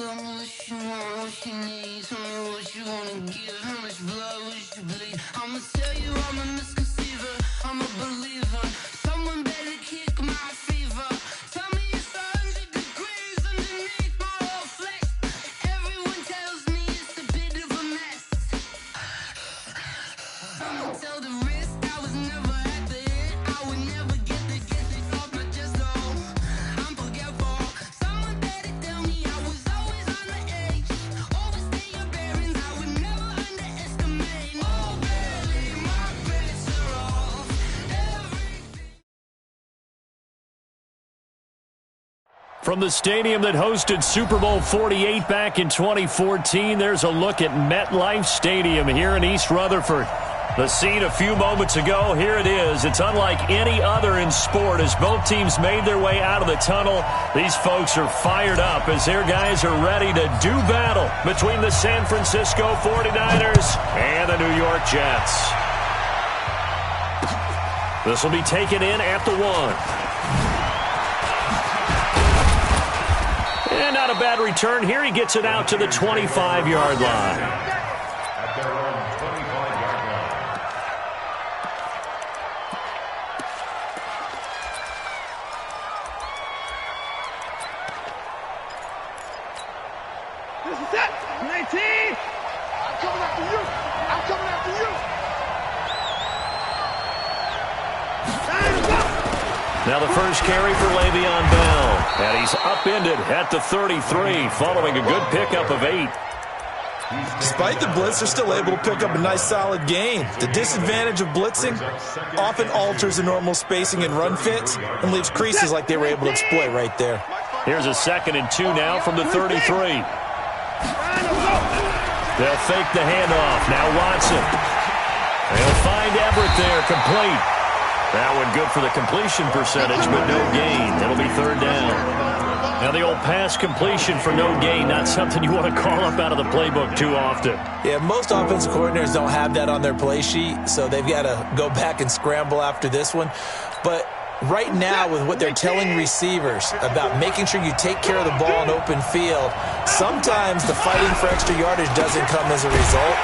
Tell me what you want, what you need. Tell me what you wanna give. How much blood would you bleed? I'ma tell you I'm a misconceiver. I'm a believer. Someone better kick my fever. Tell me it's 100 degrees underneath my whole flesh. Everyone tells me it's a bit of a mess. Someone tell the risk I was never at the hit. I would never get it off my chest. Oh, I'm forgetful. Someone better tell me I was always on the edge. Overstay your bearings, I would never underestimate. Oh, barely, my bets are off. From the stadium that hosted Super Bowl 48 back in 2014, there's a look at MetLife Stadium here in East Rutherford. The scene a few moments ago, here it is. It's unlike any other in sport as both teams made their way out of the tunnel. These folks are fired up as their guys are ready to do battle between the San Francisco 49ers and the New York Jets. This will be taken in at the 1. And not a bad return here. He gets it out to the 25-yard line. At their own 25-yard line. This is it. 19. I'm coming after you. I'm coming after you. Now the first carry for Le'Veon Bell. And he's upended at the 33 following a good pickup of 8. Despite the blitz, they're still able to pick up a nice solid gain. The disadvantage of blitzing often alters the normal spacing and run fits and leaves creases like they were able to exploit right there. Here's a 2nd and 2 now from the 33. They'll fake the handoff. Now Watson. They'll find Everett there, complete. That one good for the completion percentage, but no gain. It'll be 3rd down. Now the old pass completion for no gain, not something you want to call up out of the playbook too often. Yeah, most offensive coordinators don't have that on their play sheet, so they've got to go back and scramble after this one. But right now, with what they're telling receivers about making sure you take care of the ball in open field, sometimes the fighting for extra yardage doesn't come as a result.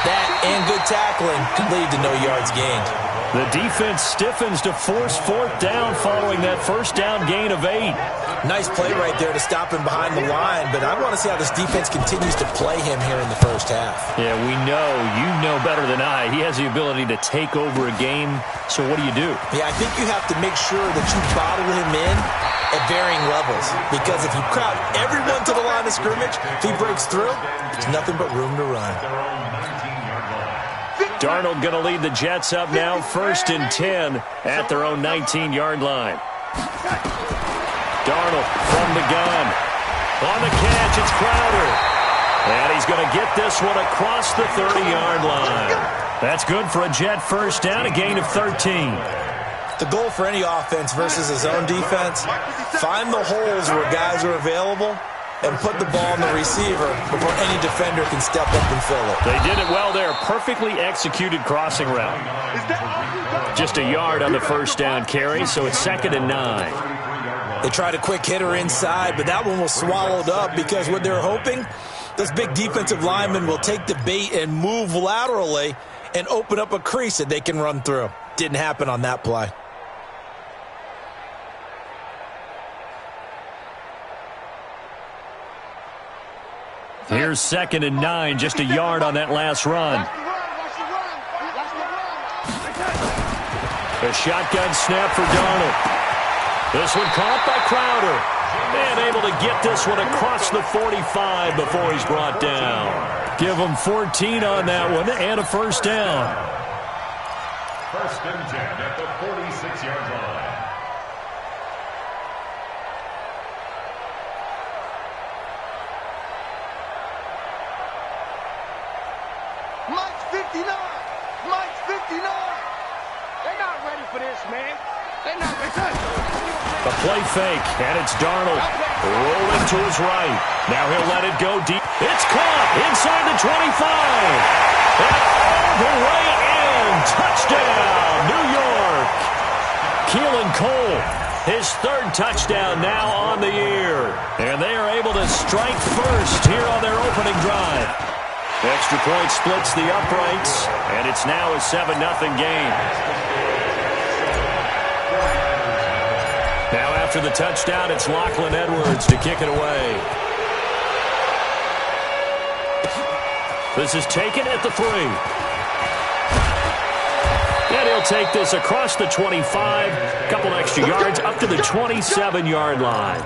That and good tackling can lead to no yards gained. The defense stiffens to force 4th down following that first down gain of 8. Nice play right there to stop him behind the line, but I want to see how this defense continues to play him here in the first half. Yeah, we know. You know better than I. He has the ability to take over a game, so what do you do? Yeah, I think you have to make sure that you bottle him in at varying levels, because if you crowd everyone to the line of scrimmage, if he breaks through, there's nothing but room to run. Darnold going to lead the Jets up now, 1st and 10 at their own 19-yard line. Darnold from the gun. On the catch, it's Crowder. And he's going to get this one across the 30-yard line. That's good for a Jet first down, a gain of 13. The goal for any offense versus his own defense, find the holes where guys are available and put the ball on the receiver before any defender can step up and fill it. They did it well there. Perfectly executed crossing route. Just a yard on the first down carry, so it's 2nd and 9. They tried a quick hitter inside, but that one was swallowed up because what they're hoping, those big defensive linemen will take the bait and move laterally and open up a crease that they can run through. Didn't happen on that play. Here's 2nd and 9, just a yard on that last run. A shotgun snap for Darnold. This one caught by Crowder. And able to get this one across the 45 before he's brought down. Give him 14 on that one and a first down. 1st and 10 at the 46-yard line. Mike's 59. Mike's 59. They're not ready for this, man. They're not ready. A play fake, and it's Darnold rolling to his right. Now he'll let it go deep. It's caught inside the 25. And all the way in. Touchdown, New York. Keelan Cole, his 3rd touchdown now on the year. And they are able to strike first here on their opening drive. Extra point splits the uprights, and it's now a 7-0 game. Now after the touchdown, it's Lachlan Edwards to kick it away. This is taken at the 3. And he'll take this across the 25, a couple extra yards up to the 27-yard line.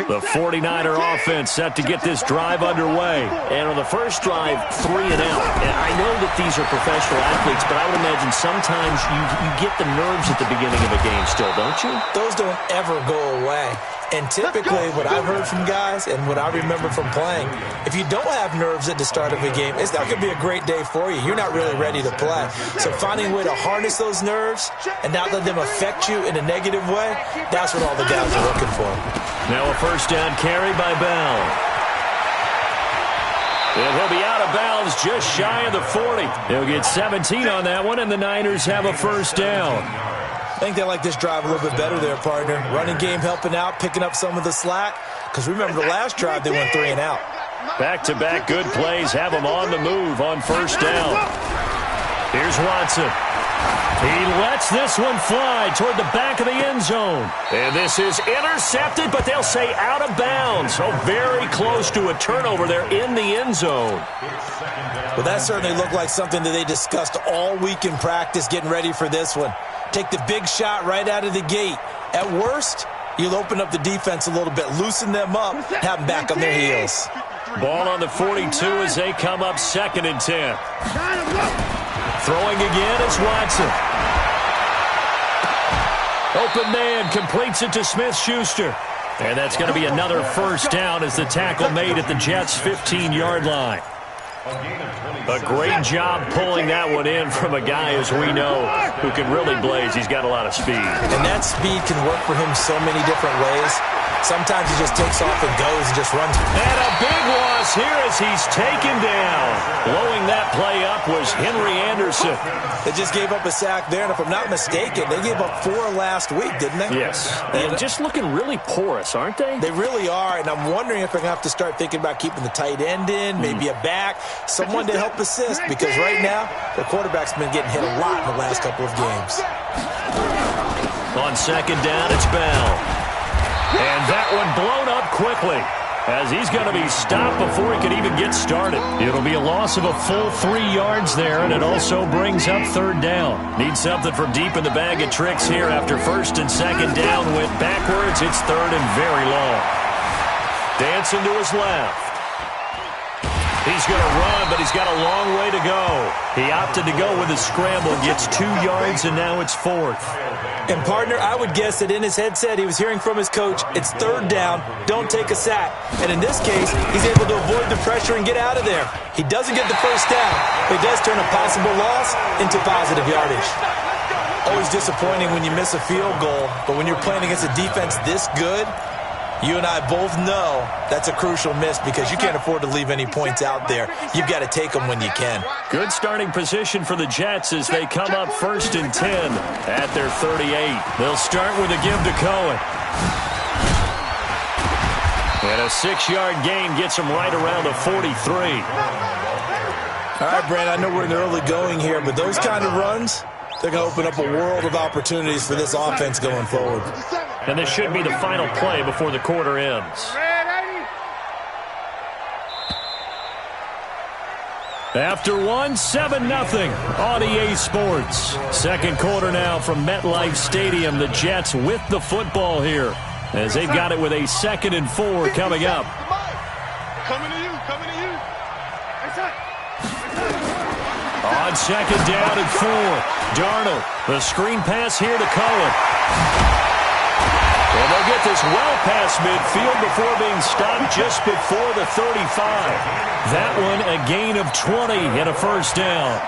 The 49er offense set to get this drive underway. And on the first drive, 3 and out. And I know that these are professional athletes, but I would imagine sometimes you get the nerves at the beginning of a game still, don't you? Those don't ever go away. And typically what I've heard from guys and what I remember from playing, if you don't have nerves at the start of a game, it's not going to be a great day for you. You're not really ready to play. So finding a way to harness those nerves and not let them affect you in a negative way, that's what all the guys are looking for. Now a first down carry by Bell. And he'll be out of bounds just shy of the 40. He'll get 17 on that one, and the Niners have a first down. I think they like this drive a little bit better there, partner. Running game helping out, picking up some of the slack. Because remember the last drive, they went 3 and out. Back-to-back good plays have them on the move on first down. Here's Watson. He lets this one fly toward the back of the end zone. And this is intercepted, but they'll say out of bounds. So very close to a turnover there in the end zone. Well, that certainly looked like something that they discussed all week in practice getting ready for this one. Take the big shot right out of the gate. At worst, you'll open up the defense a little bit, loosen them up, have them back on their heels. Ball on the 42 as they come up 2nd and 10. Throwing again is Watson. Open man completes it to Smith-Schuster. And that's going to be another first down as the tackle made at the Jets' 15-yard line. A great job pulling that one in from a guy, as we know, who can really blaze. He's got a lot of speed. And that speed can work for him so many different ways. Sometimes he just takes off and goes and just runs. And a big loss here as he's taken down. Blowing that play up was Henry Anderson. They just gave up a sack there, and if I'm not mistaken, they gave up 4 last week, didn't they? Yes. And just looking really porous, aren't they? They really are, and I'm wondering if they're going to have to start thinking about keeping the tight end in, maybe a back, someone to help assist, because right now, the quarterback's been getting hit a lot in the last couple of games. On second down, it's Bell. And that one blown up quickly as he's going to be stopped before he could even get started. It'll be a loss of a full 3 yards there, and it also brings up 3rd down. Need something from deep in the bag of tricks here after 1st and 2nd down went backwards. It's 3rd and very long. Dancing to his left. He's going to run, but he's got a long way to go. He opted to go with a scramble, gets 2 yards, and now it's 4th. And, partner, I would guess that in his headset he was hearing from his coach, it's 3rd down, don't take a sack. And in this case, he's able to avoid the pressure and get out of there. He doesn't get the first down, but he does turn a possible loss into positive yardage. Always disappointing when you miss a field goal, but when you're playing against a defense this good, you and I both know that's a crucial miss because you can't afford to leave any points out there. You've got to take them when you can. Good starting position for the Jets as they come up 1st and 10 at their 38. They'll start with a give to Cohen. And a 6-yard gain gets them right around the 43. All right, Brand, I know we're in the early going here, but those kind of runs, they're going to open up a world of opportunities for this offense going forward. And this should be the final play before the quarter ends. After 7-0 on EA Sports. 2nd quarter now from MetLife Stadium. The Jets with the football here as they've got it with a 2nd and 4 coming up. Coming to you, coming to you. On 2nd down and 4. Darnold, the screen pass here to Cohen. And they'll get this well past midfield before being stopped just before the 35. That one a gain of 20 and a first down.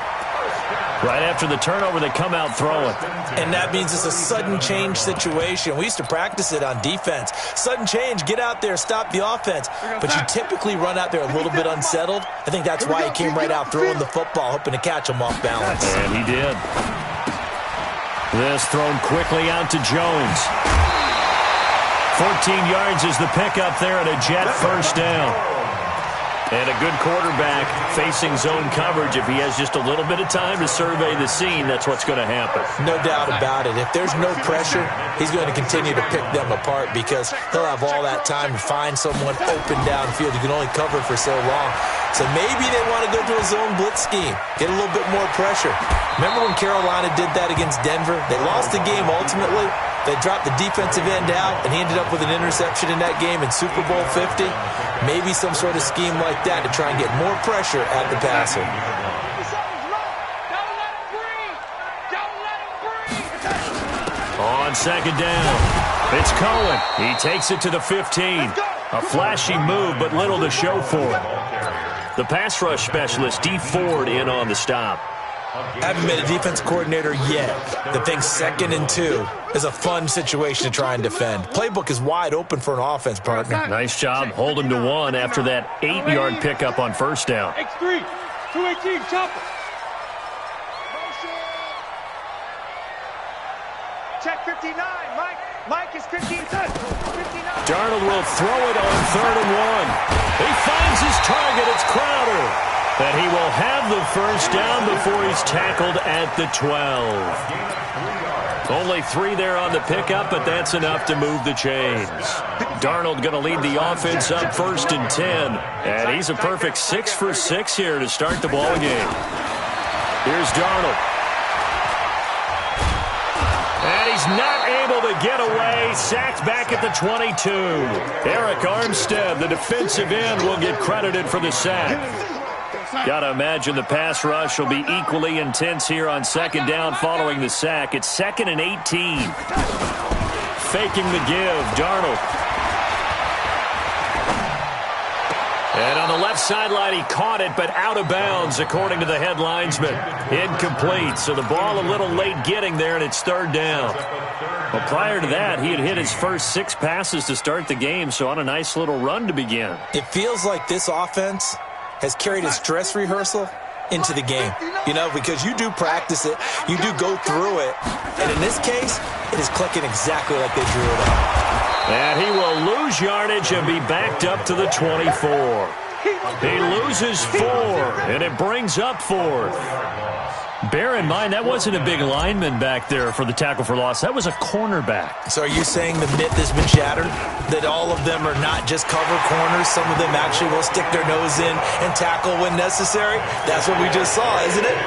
Right after the turnover, they come out throwing. And that means it's a sudden change situation. We used to practice it on defense. Sudden change, get out there, stop the offense. But you typically run out there a little bit unsettled. I think that's why he came right out throwing the football, hoping to catch him off balance. And he did. This thrown quickly out to Jones. 14 yards is the pickup there and a jet first down. And a good quarterback facing zone coverage. If he has just a little bit of time to survey the scene, that's what's going to happen. No doubt about it. If there's no pressure, he's going to continue to pick them apart because he'll have all that time to find someone open downfield. You can only cover for so long. So maybe they want to go to a zone blitz scheme, get a little bit more pressure. Remember when Carolina did that against Denver? They lost the game ultimately. They dropped the defensive end out, and he ended up with an interception in that game in Super Bowl 50. Maybe some sort of scheme like that to try and get more pressure at the passer. On second down, it's Cohen. He takes it to the 15. A flashy move, but little to show for it. The pass rush specialist, D. Ford, in on the stop. Haven't been a defense coordinator yet that thinks 2nd and 2 is a fun situation to try and defend. Playbook is wide open for an offense, partner. Nice job. Hold him to 1 after that 8-yard pickup on first down. X3, 218, chopper. Check 59, Mike. Mike is 15. 59. Darnold will throw it on 3rd and 1. He finds his target. It's Crowder. And he will have the first down before he's tackled at the 12. Only 3 there on the pickup, but that's enough to move the chains. Darnold going to lead the offense up 1st and 10. And he's a perfect 6 for 6 here to start the ball game. Here's Darnold. And he's not able to get away. Sacked back at the 22. Eric Armstead, the defensive end, will get credited for the sack. Got to imagine the pass rush will be equally intense here on second down following the sack. It's 2nd and 18. Faking the give, Darnold. And on the left sideline, he caught it, but out of bounds, according to the head linesman. Incomplete, so the ball a little late getting there, and it's 3rd down. Well, prior to that, he had hit his first 6 passes to start the game, so on a nice little run to begin. It feels like this offense has carried its dress rehearsal into the game. You know, because you do practice it, you do go through it, and in this case, it is clicking exactly like they drew it up. And he will lose yardage and be backed up to the 24. He loses 4, and it brings up 4th. Bear in mind, that wasn't a big lineman back there for the tackle for loss. That was a cornerback. So are you saying the myth has been shattered? That all of them are not just cover corners? Some of them actually will stick their nose in and tackle when necessary? That's what we just saw, isn't it?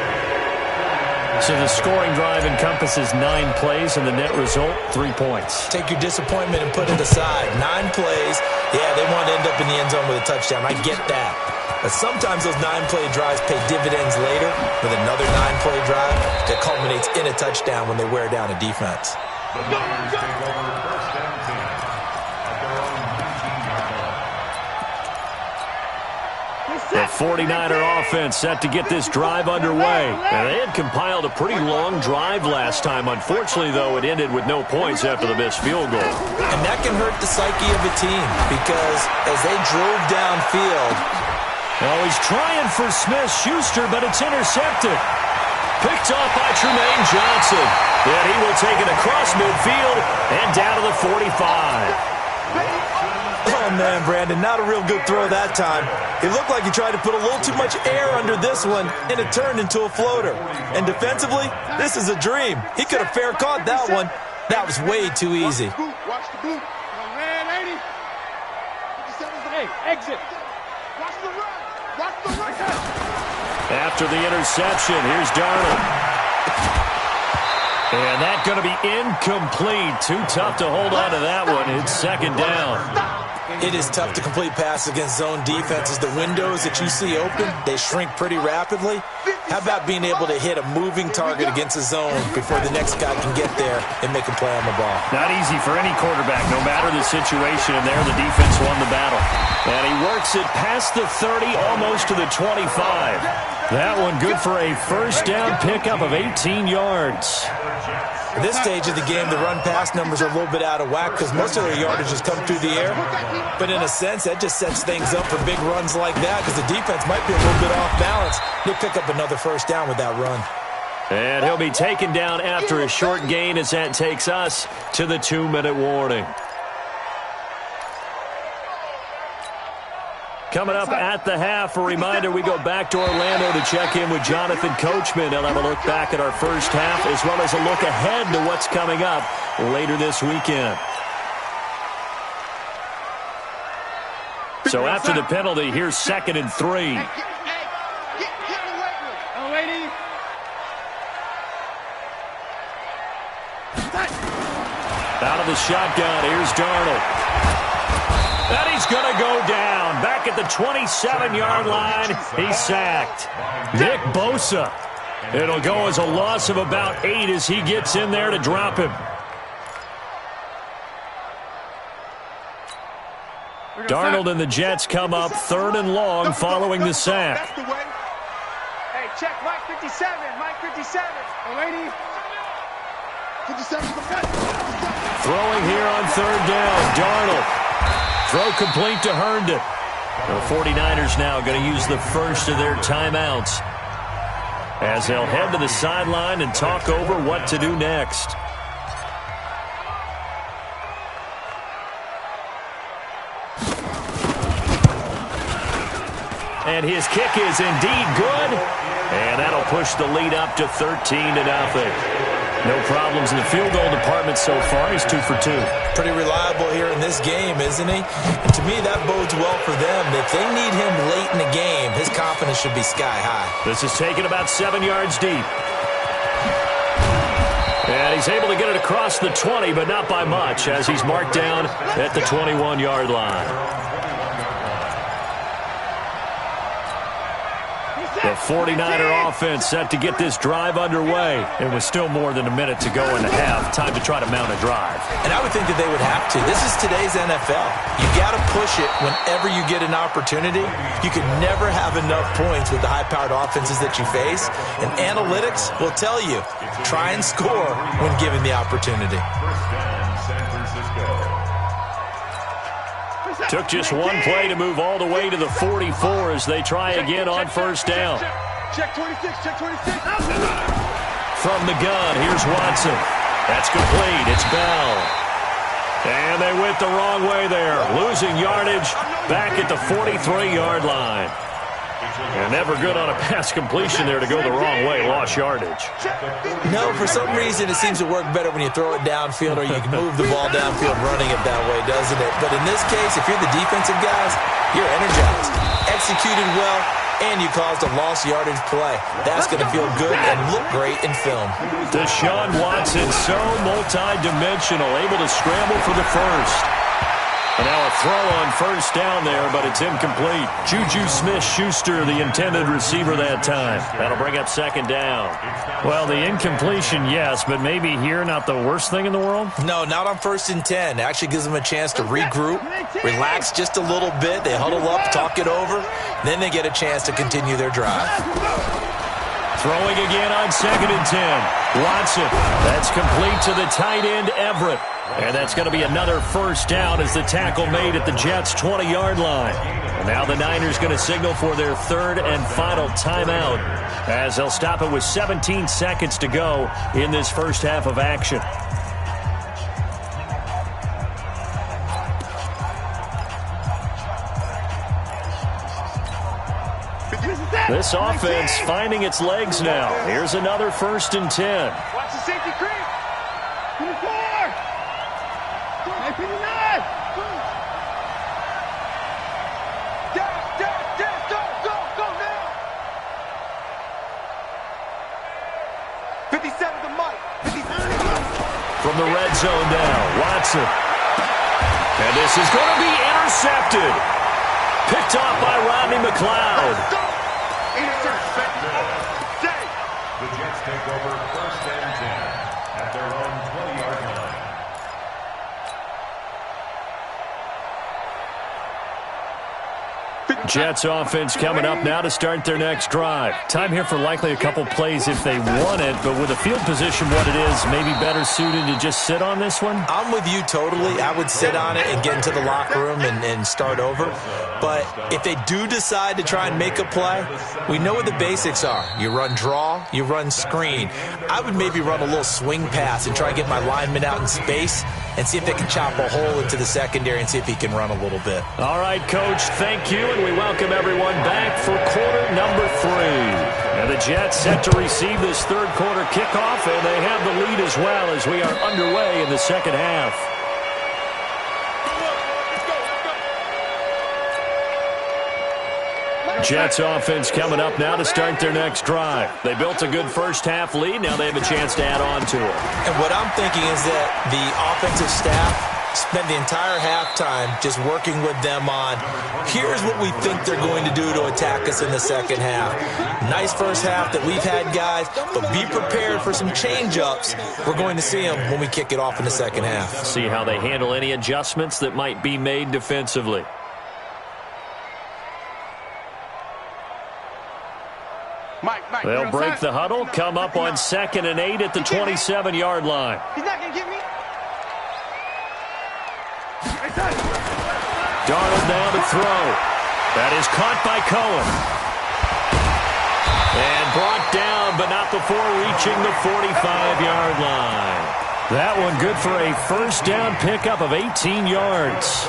So the scoring drive encompasses 9 plays, and the net result, 3 points. Take your disappointment and put it aside. 9 plays. Yeah, they want to end up in the end zone with a touchdown. I get that. But sometimes those 9-play drives pay dividends later with another 9-play drive that culminates in a touchdown when they wear down a defense. The Niners take over 1st and 10 at their own 19-yard line. The 49er offense set to get this drive underway. And they had compiled a pretty long drive last time. Unfortunately, though, it ended with no points after the missed field goal. And that can hurt the psyche of a team because as they drove downfield, oh, he's trying for Smith-Schuster, but it's intercepted. Picked off by Tremaine Johnson. And he will take it across midfield and down to the 45. oh man, Brandon, not a real good throw that time. It looked like he tried to put a little too much air under this one, and it turned into a floater. And defensively, this is a dream. He could have fair caught that one. That was way too easy. Watch the boot. Man, 80. Hey, exit. Watch the run. Watch the run. After the interception, here's Darnold. And that's going to be incomplete. Too tough to hold on to that one. It's 2nd down. It is tough to complete passes against zone defenses. The windows that you see open, they shrink pretty rapidly. How about being able to hit a moving target against a zone before the next guy can get there and make a play on the ball? Not easy for any quarterback, no matter the situation. And there, the defense won the battle. And he works it past the 30, almost to the 25. That one good for a first down pickup of 18 yards. At this stage of the game, the run-pass numbers are a little bit out of whack because most of their yardage has come through the air. But in a sense, that just sets things up for big runs like that because the defense might be a little bit off balance. They'll pick up another first down with that run. And he'll be taken down after a short gain as that takes us to the 2-minute warning. Coming up at the half, a reminder, we go back to Orlando to check in with Jonathan Coachman. He'll have a look back at our first half as well as a look ahead to what's coming up later this weekend. So after the penalty, here's 2nd and 3. Out of the shotgun, here's Darnold. And he's going to go down. Back at the 27-yard line, he's sacked. Nick Bosa. It'll go as a loss of about 8 as he gets in there to drop him. Darnold and the Jets come up 3rd and long following the sack. Hey, check Mike 57. Mike 57. Lady. 57 to the front. Throwing here on 3rd down. Darnold. Throw complete to Herndon. The 49ers now going to use the first of their timeouts as they'll head to the sideline and talk over what to do next. And his kick is indeed good. And that'll push the lead up to 13-0. No problems in the field goal department so far. He's 2 for 2. Pretty reliable here in this game, isn't he? And to me, that bodes well for them. If they need him late in the game, his confidence should be sky high. This is taken about 7 yards deep. And he's able to get it across the 20, but not by much, as he's marked down at the 21-yard line. The 49er offense set to get this drive underway. And with still more than a minute to go in the half, time to try to mount a drive. And I would think that they would have to. This is today's NFL. You got to push it whenever you get an opportunity. You can never have enough points with the high-powered offenses that you face. And analytics will tell you, try and score when given the opportunity. Took just one play to move all the way to the 44 as they try again on 1st down. Check 26, check 26. From the gun, here's Watson. That's complete. It's Bell. And they went the wrong way there. Losing yardage back at the 43-yard line. And never good on a pass completion there to go the wrong way. Lost yardage. No, for some reason it seems to work better when you throw it downfield or you can move the ball downfield running it that way, doesn't it? But in this case, if you're the defensive guys, you're energized. Executed well, and you caused a lost yardage play. That's going to feel good and look great in film. Deshaun Watson, so multi-dimensional, able to scramble for the first. And now a throw on 1st down there, but it's incomplete. Juju Smith-Schuster, the intended receiver that time. That'll bring up 2nd down. Well, the incompletion, yes, but maybe here not the worst thing in the world? No, not on 1st and 10. It actually gives them a chance to regroup, relax just a little bit. They huddle up, talk it over. Then they get a chance to continue their drive. Throwing again on 2nd and 10. Watson, that's complete to the tight end, Everett. And that's going to be another 1st down as the tackle made at the Jets' 20-yard line. And now the Niners going to signal for their 3rd and final timeout as they'll stop it with 17 seconds to go in this first half of action. This offense finding its legs now. Here's another 1st and 10. Watch the safety creep. 24. 59. Go now. 57 to Mike. 57. From the red zone now, Watson. And this is going to be intercepted. Picked off by Rodney McLeod. The Jets take over 1st and 10 at their own 20-yard line. Jets offense coming up now to start their next drive. Time here for likely a couple plays if they want it, but with the field position what it is, maybe better suited to just sit on this one? I'm with you totally. I would sit on it and get into the locker room and start over. But if they do decide to try and make a play, we know what the basics are. You run draw, you run screen. I would maybe run a little swing pass and try and get my lineman out in space and see if they can chop a hole into the secondary and see if he can run a little bit. All right, Coach, thank you, and we welcome everyone back for quarter number 3. And the Jets set to receive this third quarter kickoff, and they have the lead as well as we are underway in the second half. Jets offense coming up now to start their next drive. They built a good first-half lead. Now they have a chance to add on to it. And what I'm thinking is that the offensive staff spent the entire halftime just working with them on, here's what we think they're going to do to attack us in the second half. Nice first half that we've had, guys, but be prepared for some change-ups. We're going to see them when we kick it off in the second half. See how they handle any adjustments that might be made defensively. They'll break the huddle, come up on 2nd and 8 at the 27-yard line. He's not going to get me. Darnold now to throw. That is caught by Cohen. And brought down, but not before reaching the 45-yard line. That one good for a first down pickup of 18 yards.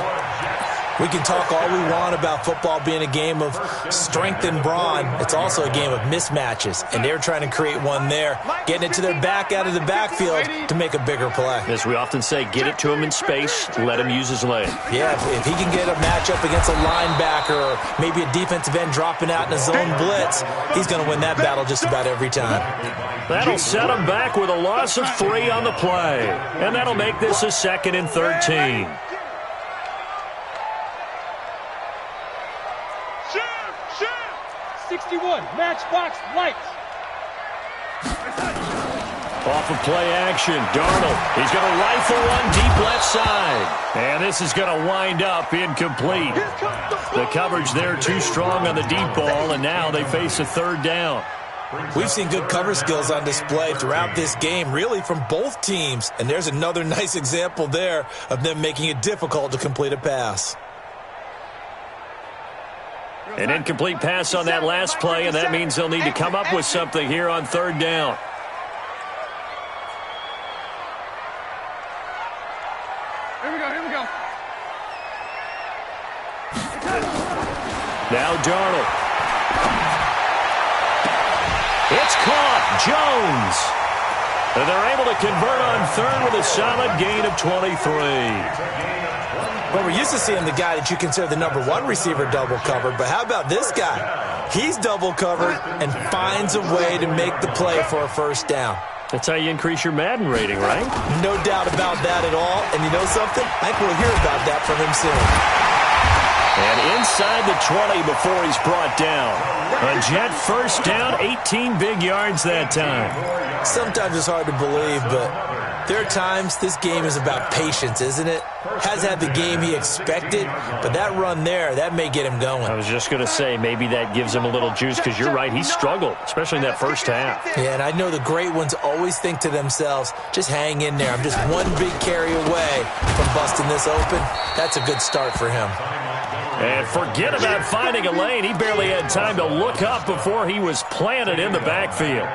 We can talk all we want about football being a game of strength and brawn. It's also a game of mismatches, and they're trying to create one there, getting it to their back out of the backfield to make a bigger play. As we often say, get it to him in space, let him use his leg. Yeah, if he can get a matchup against a linebacker or maybe a defensive end dropping out in a zone blitz, he's going to win that battle just about every time. That'll set him back with a loss of 3 on the play, and that'll make this a 2nd and 13. 61, matchbox lights. Off of play action, Darnold. He's going to rifle one deep left side. And this is going to wind up incomplete. The coverage there too strong on the deep ball, and now they face a third down. We've seen good cover skills on display throughout this game, really from both teams. And there's another nice example there of them making it difficult to complete a pass. An incomplete pass on that last play, and that means they'll need to come up with something here on third down. Here we go. Now Darnold. It's caught. Jones. And they're able to convert on third with a solid gain of 23. Well, we're used to seeing the guy that you consider the number 1 receiver double covered, but how about this guy? He's double covered and finds a way to make the play for a first down. That's how you increase your Madden rating, right? No doubt about that at all. And you know something? I think we'll hear about that from him soon. And inside the 20 before he's brought down. A Jet first down, 18 big yards that time. Sometimes it's hard to believe, but there are times this game is about patience, isn't it? Has had the game he expected, but that run there, that may get him going. I was just going to say, maybe that gives him a little juice, because you're right, he struggled, especially in that first half. Yeah, and I know the great ones always think to themselves, just hang in there. I'm just one big carry away from busting this open. That's a good start for him. And forget about finding a lane. He barely had time to look up before he was planted in the backfield.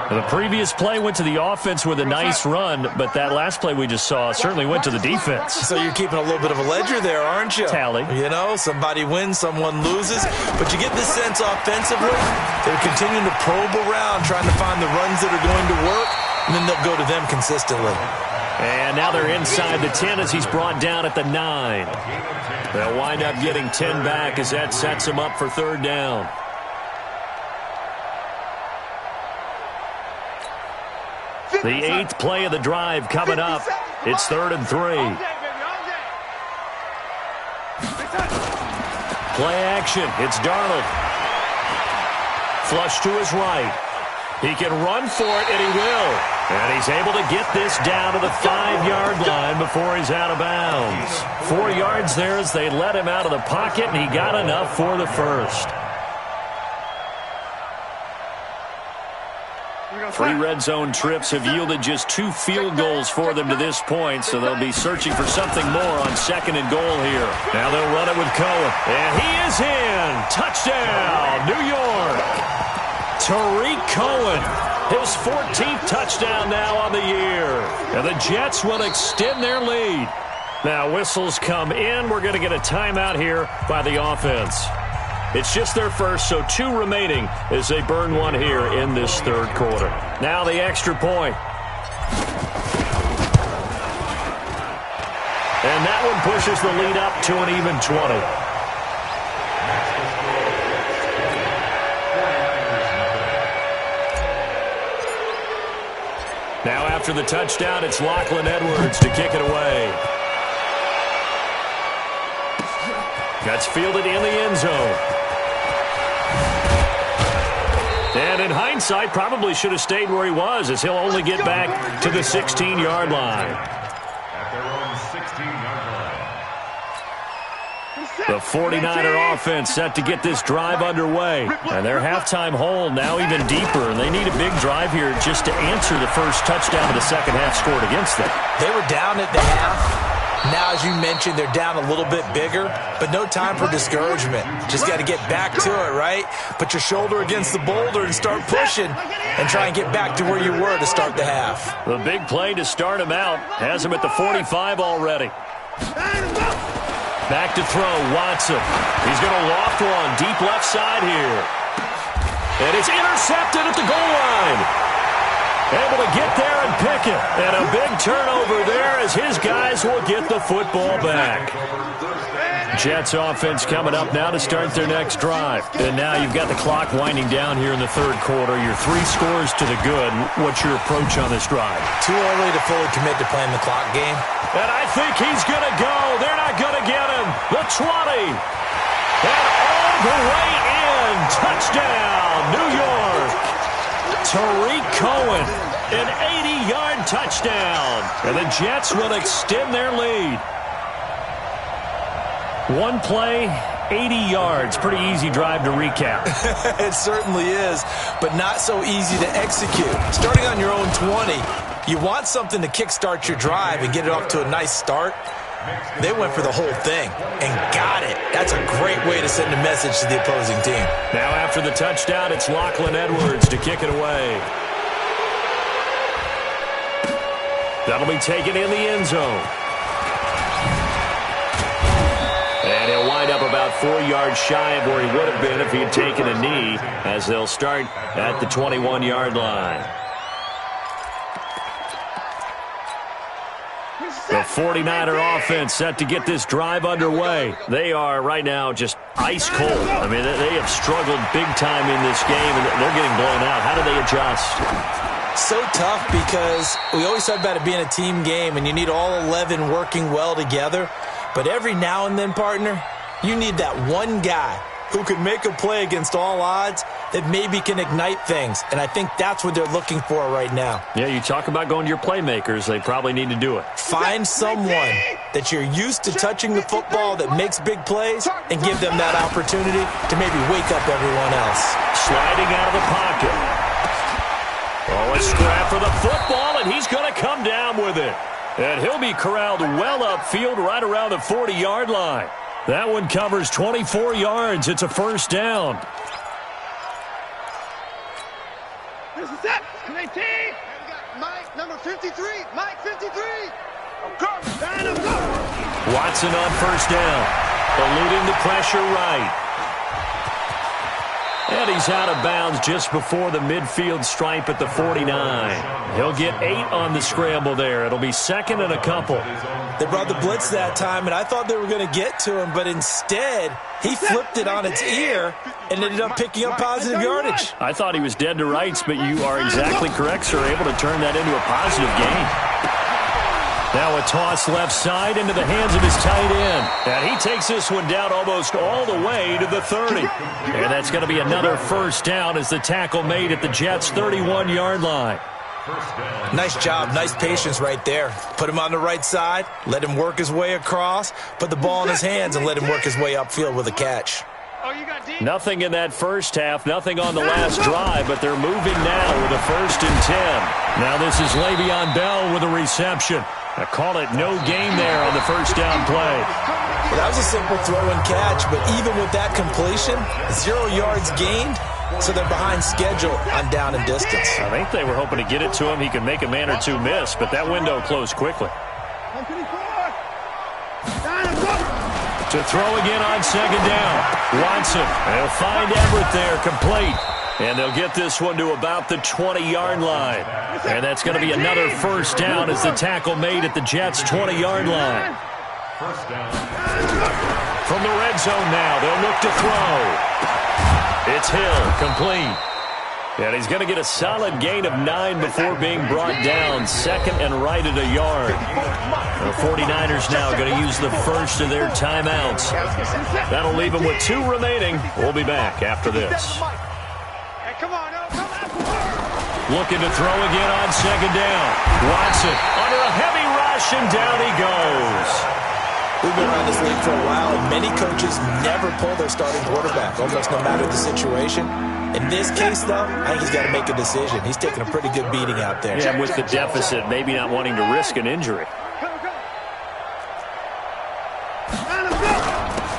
The previous play went to the offense with a nice run, but that last play we just saw certainly went to the defense. So you're keeping a little bit of a ledger there, aren't you? Tally. You know, somebody wins, someone loses. But you get this sense offensively, they're continuing to probe around, trying to find the runs that are going to work, and then they'll go to them consistently. And now they're inside the 10 as he's brought down at the 9. They'll wind up getting 10 back as that sets him up for third down. The 8th play of the drive coming up. It's 3rd and 3. Play action. It's Darnold. Flush to his right. He can run for it, and he will. And he's able to get this down to the 5-yard line before he's out of bounds. 4 yards there as they let him out of the pocket, and he got enough for the first. 3 red zone trips have yielded just 2 field goals for them to this point, so they'll be searching for something more on 2nd and goal here. Now they'll run it with Cohen. And he is in. Touchdown, New York. Tariq Cohen, his 14th touchdown now on the year. And the Jets will extend their lead. Now whistles come in. We're going to get a timeout here by the offense. It's just their first, so 2 remaining as they burn 1 here in this 3rd quarter. Now the extra point. And that one pushes the lead up to an even 20. Now after the touchdown, it's Lachlan Edwards to kick it away. That's fielded in the end zone. And in hindsight, probably should have stayed where he was, as he'll only get back to the 16-yard line. At their own 16-yard line. The 49er offense set to get this drive underway. And their halftime hole now even deeper. And they need a big drive here just to answer the first touchdown of the second half scored against them. They were down at the half. Now, as you mentioned, they're down a little bit bigger, but no time for discouragement. Just got to get back to it, right? Put your shoulder against the boulder and start pushing and try and get back to where you were to start the half. The big play to start him out has him at the 45 already. Back to throw, Watson. He's going to loft one deep left side here. And it's intercepted at the goal line. Able to get there and pick it. And a big turnover there as his guys will get the football back. Jets offense coming up now to start their next drive. And now you've got the clock winding down here in the 3rd quarter. Your 3 scores to the good. What's your approach on this drive? Too early to fully commit to playing the clock game. And I think he's going to go. They're not going to get him. The 20. And all the way in. Touchdown, New York. Tariq Cohen, an 80-yard touchdown. And the Jets will extend their lead. 1 play, 80 yards. Pretty easy drive to recap. It certainly is, but not so easy to execute. Starting on your own 20, you want something to kickstart your drive and get it off to a nice start. They went for the whole thing and got it. That's a great way to send a message to the opposing team. Now after the touchdown, it's Lachlan Edwards to kick it away. That'll be taken in the end zone. And he'll wind up about 4 yards shy of where he would have been if he had taken a knee, as they'll start at the 21-yard line. The 49er offense set to get this drive underway. They are right now just ice cold. I mean, they have struggled big time in this game, and they're getting blown out. How do they adjust? So tough because we always talk about it being a team game, and you need all 11 working well together. But every now and then, partner, you need that one guy who can make a play against all odds that maybe can ignite things. And I think that's what they're looking for right now. Yeah, you talk about going to your playmakers. They probably need to do it. Find someone that you're used to touching the football that makes big plays and give them that opportunity to maybe wake up everyone else. Sliding out of the pocket. Oh, a scrap for the football, and he's going to come down with it. And he'll be corralled well upfield right around the 40-yard line. That one covers 24 yards. It's a first down. This is it. 19. Mike, number 53. Mike, 53. Watson on first down. Eluding the pressure right. And he's out of bounds just before the midfield stripe at the 49. He'll get 8 on the scramble there. It'll be 2nd and a couple. They brought the blitz that time, and I thought they were going to get to him, but instead he flipped it on its ear and ended up picking up positive yardage. I thought he was dead to rights, but you are exactly correct, sir. Able to turn that into a positive gain. Now a toss left side into the hands of his tight end. And he takes this one down almost all the way to the 30. And that's going to be another first down as the tackle made at the Jets' 31-yard line. Nice job, nice patience right there. Put him on the right side, let him work his way across, put the ball in his hands, and let him work his way upfield with a catch. Nothing in that first half, nothing on the last drive, but they're moving now with a 1st and 10. Now this is Le'Veon Bell with a reception. I call it no gain there on the first down play. Well, that was a simple throw and catch, but even with that completion, 0 yards gained, so they're behind schedule on down and distance. I think they were hoping to get it to him. He could make a man or two miss, but that window closed quickly. To throw again on 2nd down. Watson, they'll find Everett there, complete. And they'll get this one to about the 20-yard line. And that's going to be another first down as the tackle made at the Jets' 20-yard line. First down. From the red zone now, they'll look to throw. It's Hill, complete. And he's going to get a solid gain of 9 before being brought down. 2nd and right at a yard. The 49ers now going to use the first of their timeouts. That'll leave them with 2 remaining. We'll be back after this. Looking to throw again on 2nd down. Watson under a heavy rush, and down he goes. We've been around this league for a while, and many coaches never pull their starting quarterback, almost no matter the situation. In this case, though, I think he's got to make a decision. He's taking a pretty good beating out there. Yeah, with the deficit, maybe not wanting to risk an injury.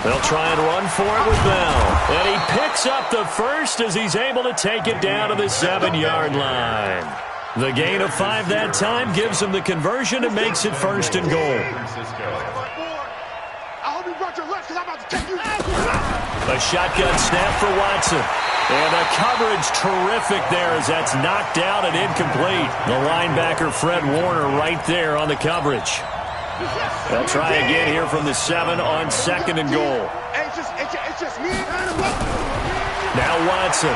They'll try and run for it with Bell. And he picks up the first as he's able to take it down to the 7-yard line. The gain of 5 that time gives him the conversion and makes it 1st and goal. A shotgun snap for Watson. And the coverage terrific there as that's knocked down and incomplete. The linebacker Fred Warner right there on the coverage. They'll try again here from the 7 on 2nd and goal. Now Watson.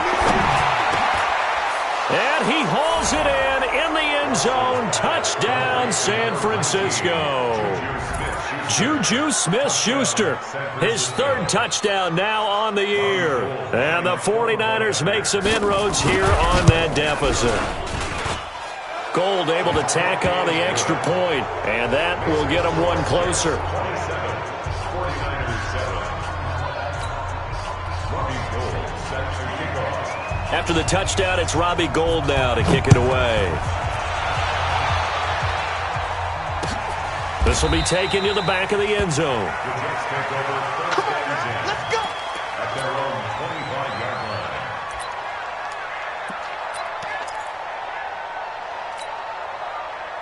And he hauls it in the end zone. Touchdown, San Francisco. Juju Smith-Schuster, his 3rd touchdown now on the year. And the 49ers make some inroads here on that deficit. Gold able to tack on the extra point, and that will get them one closer. After the touchdown, it's Robbie Gould now to kick it away. This will be taken to the back of the end zone. The Jets take over 1st and 10. Let's go! At their own 25-yard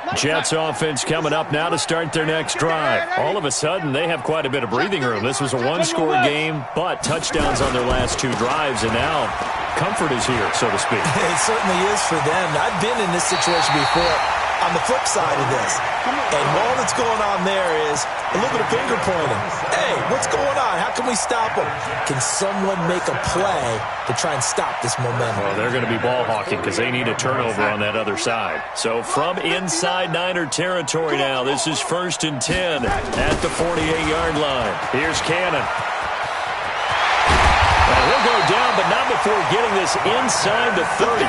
line. Jets offense coming up now to start their next drive. All of a sudden, they have quite a bit of breathing room. This was a 1-score game, but touchdowns on their last 2 drives, and now comfort is here, so to speak. It certainly is for them. I've been in this situation before on the flip side of this. And all that's going on there is a little bit of finger pointing. Hey, what's going on? How can we stop them? Can someone make a play to try and stop this momentum? Well, they're going to be ball hawking because they need a turnover on that other side. So from inside Niner territory now, this is 1st and 10 at the 48-yard line. Here's Cannon. He'll go down, but not before getting this inside the 30.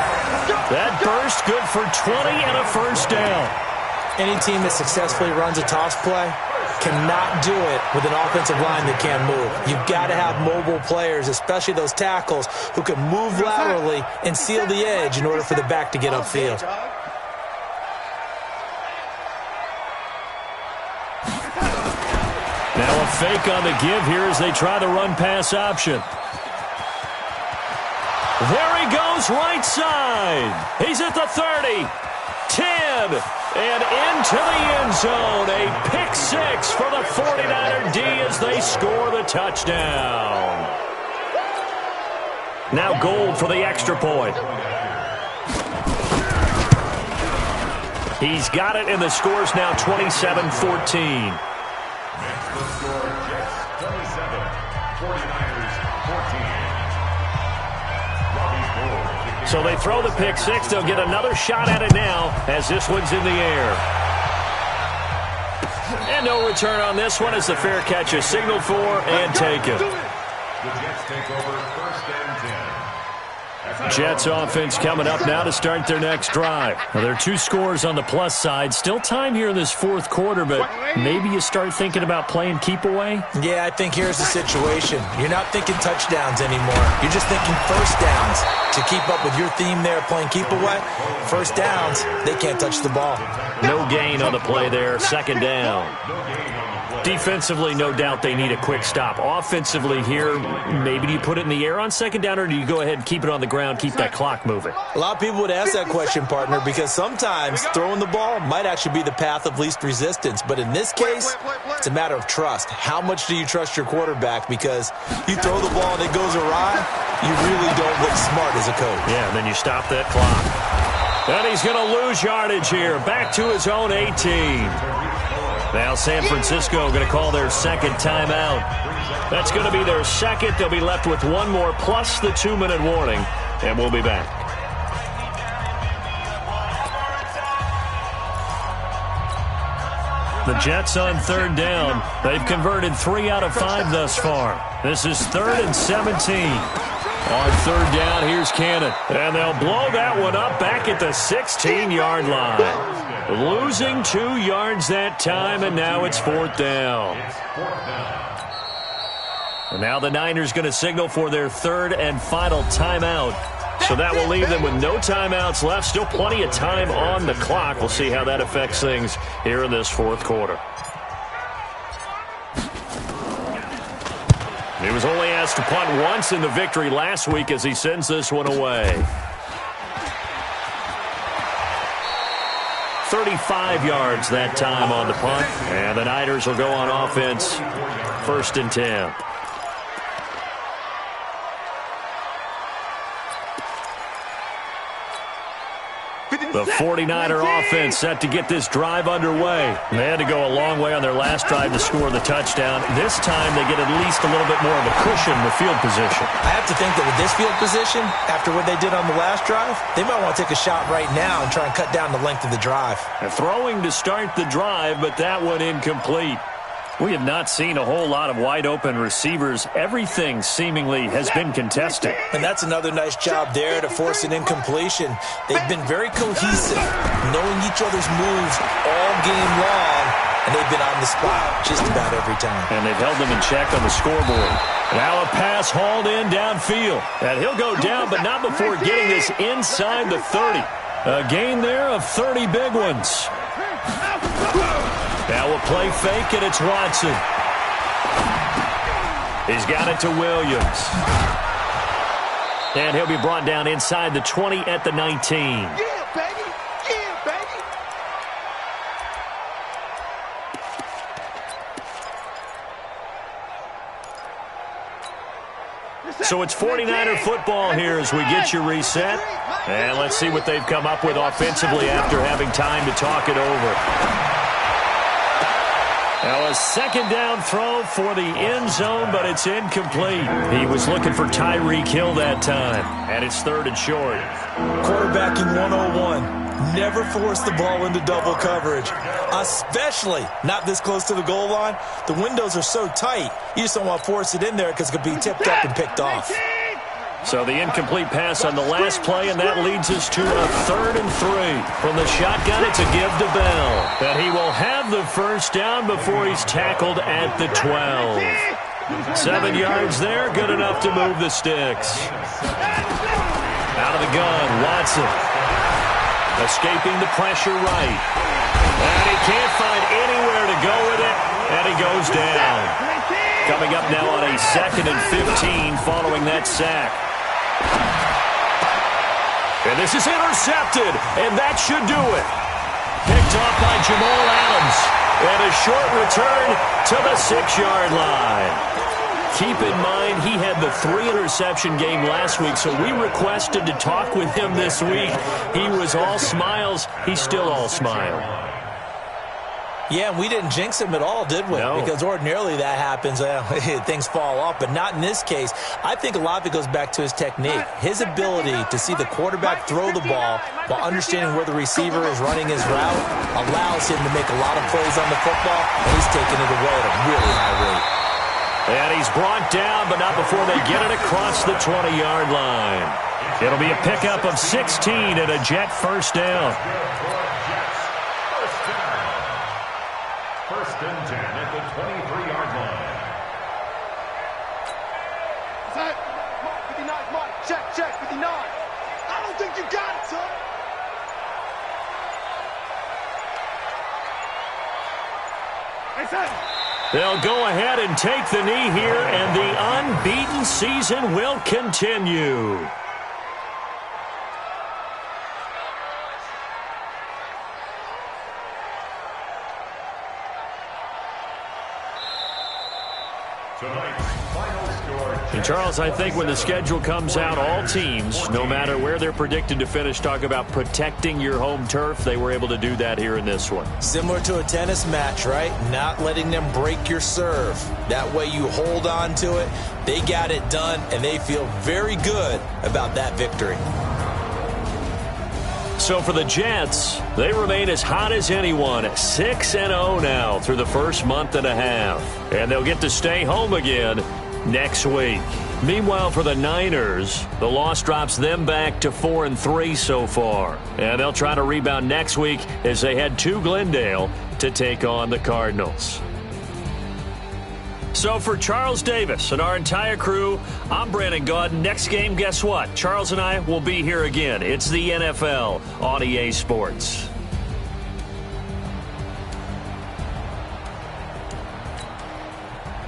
That burst good for 20 and a first down. Any team that successfully runs a toss play cannot do it with an offensive line that can't move. You've got to have mobile players, especially those tackles, who can move laterally and seal the edge in order for the back to get upfield. Now a fake on the give here as they try the run-pass option. There he goes, right side. He's at the 30, 10, and into the end zone. A pick 6 for the 49er D as they score the touchdown. Now Gould for the extra point. He's got it, and the score's now 27-14. Jets 27, 49ers 14. So they throw the pick 6. They'll get another shot at it now as this one's in the air. And no return on this one as the fair catch is signaled for and taken. The Jets take over 1st and 10. Jets offense coming up now to start their next drive. Now, there are 2 scores on the plus side. Still time here in this fourth quarter, but maybe you start thinking about playing keep away? Yeah, I think here's the situation. You're not thinking touchdowns anymore. You're just thinking first downs. To keep up with your theme there, playing keep away, first downs, they can't touch the ball. No gain on the play there, second down. Defensively, no doubt they need a quick stop. Offensively here, maybe do you put it in the air on second down, or do you go ahead and keep it on the ground, keep that clock moving? A lot of people would ask that question, partner, because sometimes throwing the ball might actually be the path of least resistance. But in this case, it's a matter of trust. How much do you trust your quarterback? Because you throw the ball and it goes awry, you really don't look smart as a coach. Yeah, and then you stop that clock. And he's going to lose yardage here. Back to his own 18. Now San Francisco going to call their second timeout. That's going to be their second. They'll be left with 1 more plus the 2-minute warning, and we'll be back. The Jets on third down. They've converted 3 out of 5 thus far. This is 3rd and 17. On third down, here's Cannon. And they'll blow that one up back at the 16-yard line. Losing 2 yards that time, and now it's 4th down. And now the Niners going to signal for their 3rd and final timeout. So that will leave them with no timeouts left. Still plenty of time on the clock. We'll see how that affects things here in this 4th quarter. He was only asked to punt once in the victory last week as he sends this one away. 35 yards that time on the punt. And the Niners will go on offense, 1st and 10. The 49er offense set to get this drive underway. They had to go a long way on their last drive to score the touchdown. This time they get at least a little bit more of a cushion with field position. I have to think that with this field position, after what they did on the last drive, they might want to take a shot right now and try and cut down the length of the drive. And throwing to start the drive, but that one incomplete. We have not seen a whole lot of wide-open receivers. Everything seemingly has been contested. And that's another nice job there to force an incompletion. They've been very cohesive, knowing each other's moves all game long, and they've been on the spot just about every time. And they've held them in check on the scoreboard. Now a pass hauled in downfield. And he'll go down, but not before getting this inside the 30. A gain there of 30 big ones. Now a play fake, and it's Watson. He's got it to Williams. And he'll be brought down inside the 20 at the 19. Yeah, baby. Yeah, baby. So it's 49er football here as we get you reset. And let's see what they've come up with offensively after having time to talk it over. Now a second down throw for the end zone, but it's incomplete. He was looking for Tyreek Hill that time, and it's 3rd and short. Quarterbacking 101. Never force the ball into double coverage, especially not this close to the goal line. The windows are so tight, you just don't want to force it in there because it could be tipped up and picked off. So the incomplete pass on the last play, and that leads us to a 3rd and 3. From the shotgun, it's a give to Bell. And he will have the first down before he's tackled at the 12. 7 yards there, good enough to move the sticks. Out of the gun, Watson. Escaping the pressure right. And he can't find anywhere to go with it, and he goes down. Coming up now on a 2nd and 15 following that sack. And this is intercepted, and that should do it. Picked off by Jamal Adams. And a short return to the 6-yard line. Keep in mind, he had the 3-interception game last week, so we requested to talk with him this week. He was all smiles. He's still all smile. Yeah, we didn't jinx him at all, did we? No. Because ordinarily that happens, things fall off, but not in this case. I think a lot of it goes back to his technique. His ability to see the quarterback throw the ball while understanding where the receiver is running his route allows him to make a lot of plays on the football, and he's taking it away at a really high rate. And he's brought down, but not before they get it across the 20-yard line. It'll be a pickup of 16 and a Jet first down. First and 10 at the 23-yard line. Mark, 59, Mike. Check, 59. I don't think you got it, son. Hey, son. They'll go ahead and take the knee here, and the unbeaten season will continue. And Charles, I think when the schedule comes out, all teams, no matter where they're predicted to finish, talk about protecting your home turf. They were able to do that here in this one. Similar to a tennis match, right? Not letting them break your serve. That way you hold on to it. They got it done, and they feel very good about that victory. So for the Jets, they remain as hot as anyone, 6-0 now through the first month and a half. And they'll get to stay home again next week. Meanwhile, for the Niners, the loss drops them back to 4-3 so far. And they'll try to rebound next week as they head to Glendale to take on the Cardinals. So for Charles Davis and our entire crew, I'm Brandon Gaudin. Next game, guess what? Charles and I will be here again. It's the NFL on EA Sports.